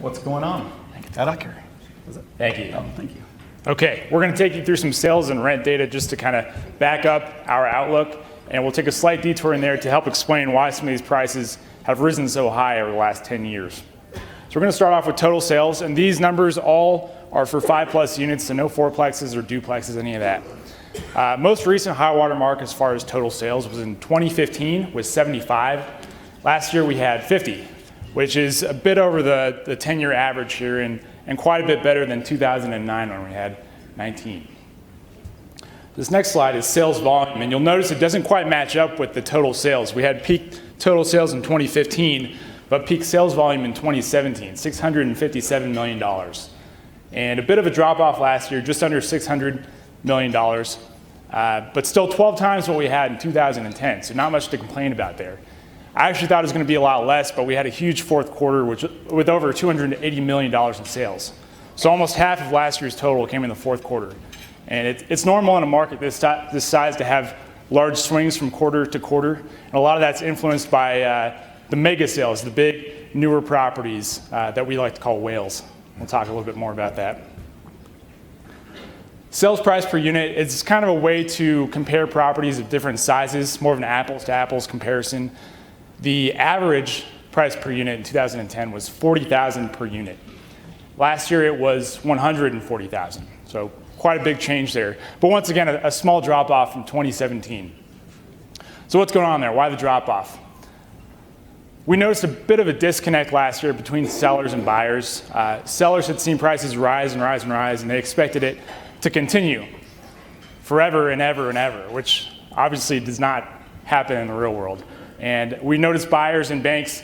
what's going on? Adam? Thank you. Oh, thank you. Okay, we're going to take you through some sales and rent data just to kind of back up our outlook, and we'll take a slight detour in there to help explain why some of these prices have risen so high over the last 10 years. So we're going to start off with total sales, and these numbers all are for 5+ units, so no fourplexes or duplexes, any of that. Most recent high water mark as far as total sales was in 2015 with 75. Last year we had 50, which is a bit over the 10-year average here and quite a bit better than 2009 when we had 19. This next slide is sales volume, and you'll notice it doesn't quite match up with the total sales. We had peak total sales in 2015, but peak sales volume in 2017, $657 million. And a bit of a drop off last year, just under $600 million, but still 12 times what we had in 2010, so not much to complain about there. I actually thought it was going to be a lot less, but we had a huge fourth quarter with over $280 million in sales. So almost half of last year's total came in the fourth quarter. And it's normal in a market this size to have large swings from quarter to quarter. And a lot of that's influenced by the mega sales, the big newer properties that we like to call whales. We'll talk a little bit more about that. Sales price per unit is kind of a way to compare properties of different sizes, more of an apples to apples comparison. The average price per unit in 2010 was $40,000 per unit. Last year it was $140,000, so quite a big change there. But once again, a small drop off from 2017. So what's going on there? Why the drop off? We noticed a bit of a disconnect last year between sellers and buyers. Sellers had seen prices rise and rise and rise, and they expected it to continue forever and ever and ever, which obviously does not happen in the real world. And we noticed buyers and banks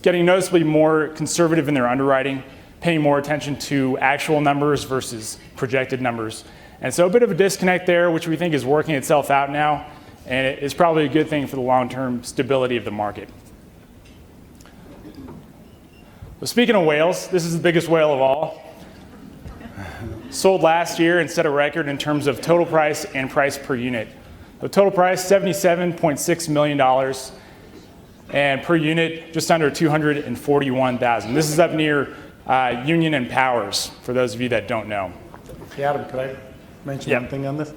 getting noticeably more conservative in their underwriting, paying more attention to actual numbers versus projected numbers. And so a bit of a disconnect there, which we think is working itself out now, and it is probably a good thing for the long-term stability of the market. Well, speaking of whales, this is the biggest whale of all. Sold last year and set a record in terms of total price and price per unit. The total price, $77.6 million, and per unit, just under $241,000. This is up near Union and Powers, for those of you that don't know. Hey, Adam, could I mention one thing on this?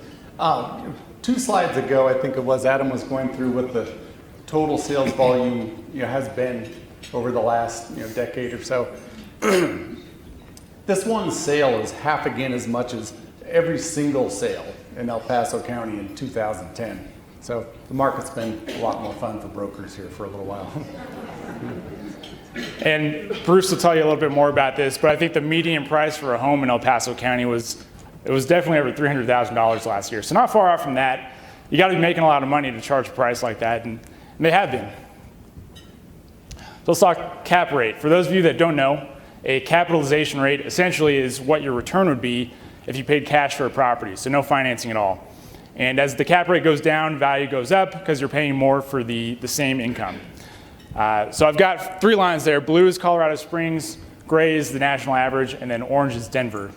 2 slides ago, I think it was, Adam was going through what the total sales volume has been over the last decade or so. This one sale is half again as much as every single sale in El Paso County in 2010. So the market's been a lot more fun for brokers here for a little while. And Bruce will tell you a little bit more about this, but I think the median price for a home in El Paso County was definitely over $300,000 last year. So not far off from that. You got to be making a lot of money to charge a price like that, and they have been. So let's talk cap rate. For those of you that don't know, a capitalization rate essentially is what your return would be if you paid cash for a property, so no financing at all. And as the cap rate goes down, value goes up because you're paying more for the same income. So I've got 3 lines there. Blue is Colorado Springs, gray is the national average, and then orange is Denver.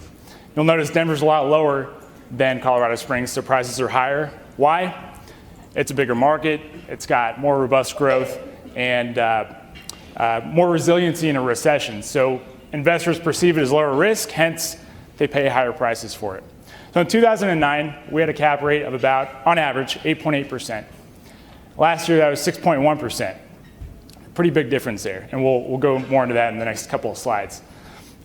You'll notice Denver's a lot lower than Colorado Springs, so prices are higher. Why? It's a bigger market, it's got more robust growth, and more resiliency in a recession. So investors perceive it as lower risk, hence they pay higher prices for it. So in 2009, we had a cap rate of about, on average, 8.8%. Last year, that was 6.1%. Pretty big difference there, and we'll go more into that in the next couple of slides.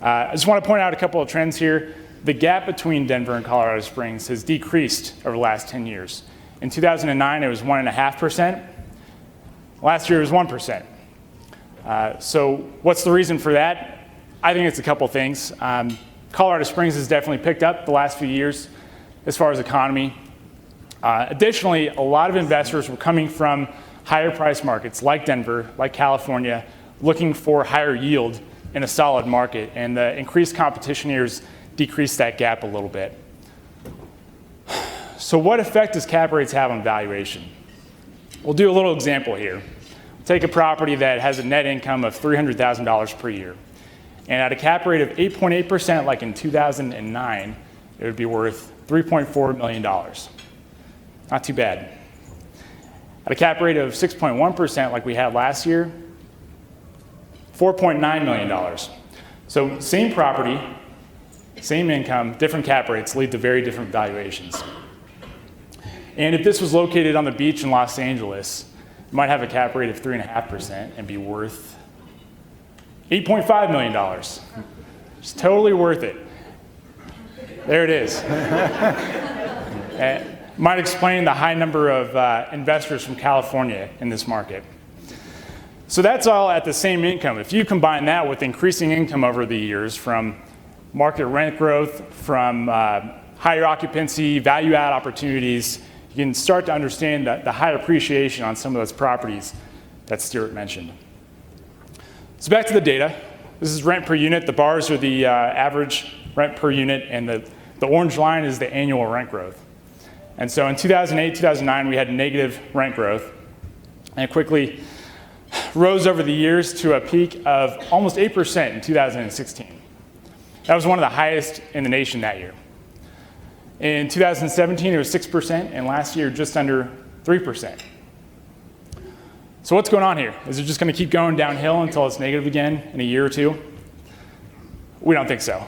I just want to point out a couple of trends here. The gap between Denver and Colorado Springs has decreased over the last 10 years. In 2009, it was 1.5%. Last year, it was 1%. So what's the reason for that? I think it's a couple things. Colorado Springs has definitely picked up the last few years as far as economy. Additionally, a lot of investors were coming from higher price markets like Denver, like California, looking for higher yield in a solid market, and the increased competition here has decreased that gap a little bit. So what effect does cap rates have on valuation? We'll do a little example here. Take a property that has a net income of $300,000 per year. And at a cap rate of 8.8%, like in 2009, it would be worth $3.4 million. Not too bad. At a cap rate of 6.1%, like we had last year, $4.9 million. So same property, same income, different cap rates lead to very different valuations. And if this was located on the beach in Los Angeles, it might have a cap rate of 3.5% and be worth $8.5 million. It's totally worth it. There it is. Might explain the high number of investors from California in this market. So that's all at the same income. If you combine that with increasing income over the years from market rent growth, from higher occupancy, value add opportunities, you can start to understand the high appreciation on some of those properties that Stuart mentioned. So back to the data. This is rent per unit. The bars are the average rent per unit, and the orange line is the annual rent growth. And so in 2008, 2009, we had negative rent growth, and it quickly rose over the years to a peak of almost 8% in 2016. That was one of the highest in the nation that year. In 2017, it was 6%, and last year, just under 3%. So what's going on here? Is it just going to keep going downhill until it's negative again in a year or two? We don't think so.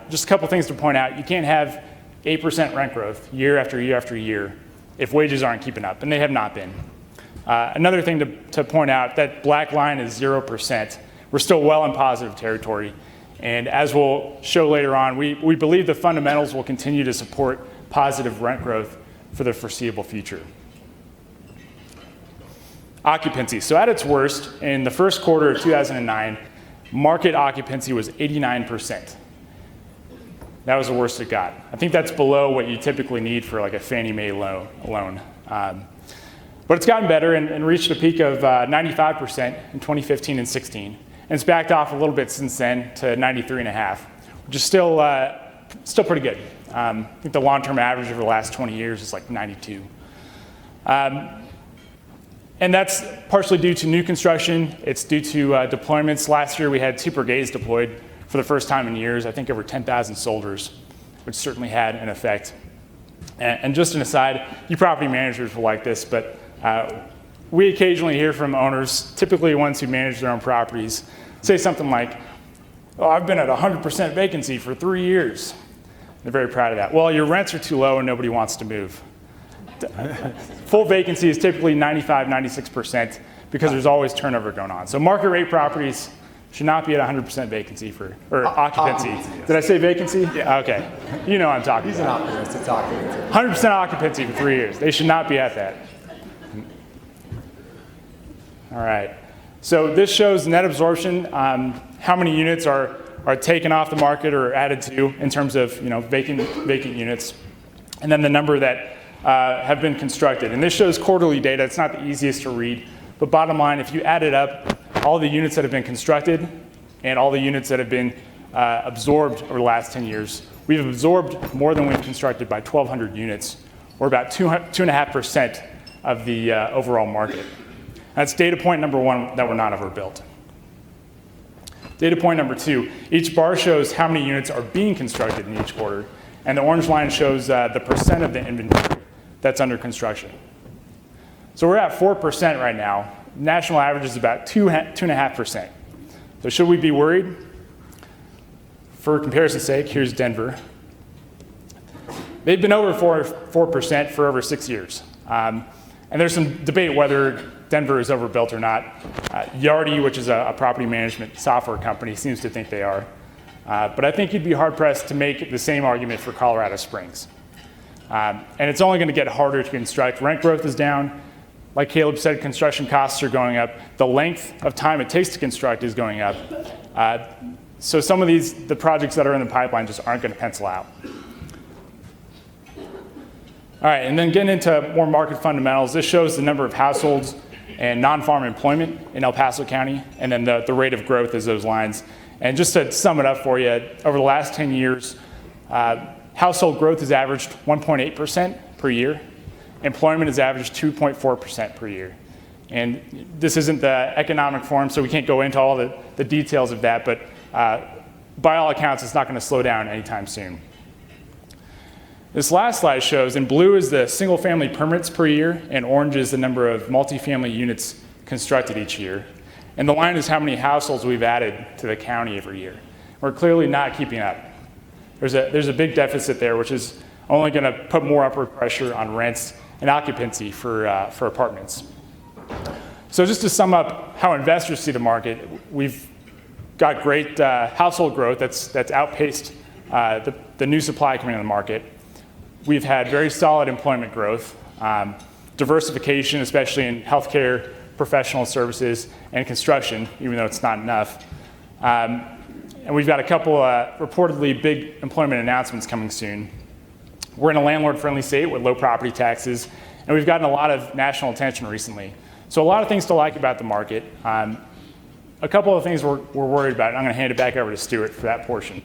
Just a couple things to point out. You can't have 8% rent growth year after year after year if wages aren't keeping up, and they have not been. Another thing to point out, that black line is 0%. We're still well in positive territory. And as we'll show later on, we believe the fundamentals will continue to support positive rent growth for the foreseeable future. Occupancy. So at its worst, in the first quarter of 2009, market occupancy was 89%. That was the worst it got. I think that's below what you typically need for like a Fannie Mae loan. But it's gotten better and reached a peak of 95% in 2015 and 16. And it's backed off a little bit since then to 93.5, which is still pretty good. I think the long-term average over the last 20 years is like 92. And that's partially due to new construction. It's due to deployments. Last year we had 2 brigades deployed for the first time in years. I think over 10,000 soldiers, which certainly had an effect. And just an aside, you property managers will like this, but we occasionally hear from owners, typically ones who manage their own properties, say something like, "Oh, I've been at 100% vacancy for 3 years." They're very proud of that. Well, your rents are too low and nobody wants to move. Full vacancy is typically 95, 96% because there's always turnover going on. So market rate properties should not be at 100% vacancy or occupancy. Yes. Did I say vacancy? Yeah. Okay. You know what I'm talking He's about. an optimist. It's occupancy. 100% occupancy for 3 years. They should not be at that. All right. So this shows net absorption, how many units are taken off the market or added to in terms of vacant units, and then the number that have been constructed. And this shows quarterly data. It's not the easiest to read, but bottom line, if you added up all the units that have been constructed and all the units that have been absorbed over the last 10 years, we've absorbed more than we've constructed by 1,200 units, or about 2.5% of the overall market. That's data point number 1, that we're not overbuilt. Data point number 2, each bar shows how many units are being constructed in each quarter, and the orange line shows the percent of the inventory that's under construction. So we're at 4% right now. National average is about 2.5%. So should we be worried? For comparison's sake, here's Denver. They've been over 4% for over 6 years. And there's some debate whether Denver is overbuilt or not. Yardi, which is a property management software company, seems to think they are. But I think you'd be hard-pressed to make the same argument for Colorado Springs. And it's only going to get harder to construct. Rent growth is down. Like Caleb said, construction costs are going up. The length of time it takes to construct is going up. So some of the projects that are in the pipeline just aren't going to pencil out. All right, and then getting into more market fundamentals, this shows the number of households and non-farm employment in El Paso County, and then the rate of growth is those lines. And just to sum it up for you, over the last 10 years, household growth has averaged 1.8% per year. Employment has averaged 2.4% per year. And this isn't the economic forum, so we can't go into all the details of that, but by all accounts, it's not going to slow down anytime soon. This last slide shows, in blue is the single-family permits per year, and orange is the number of multifamily units constructed each year. And the line is how many households we've added to the county every year. We're clearly not keeping up. There's a big deficit there, which is only going to put more upward pressure on rents and occupancy for apartments. So just to sum up how investors see the market, we've got great household growth that's outpaced the new supply coming on the market. We've had very solid employment growth, diversification, especially in healthcare, professional services, and construction, even though it's not enough. And we've got a couple reportedly big employment announcements coming soon. We're in a landlord-friendly state with low property taxes, and we've gotten a lot of national attention recently. So a lot of things to like about the market. A couple of things we're worried about, and I'm going to hand it back over to Stuart for that portion.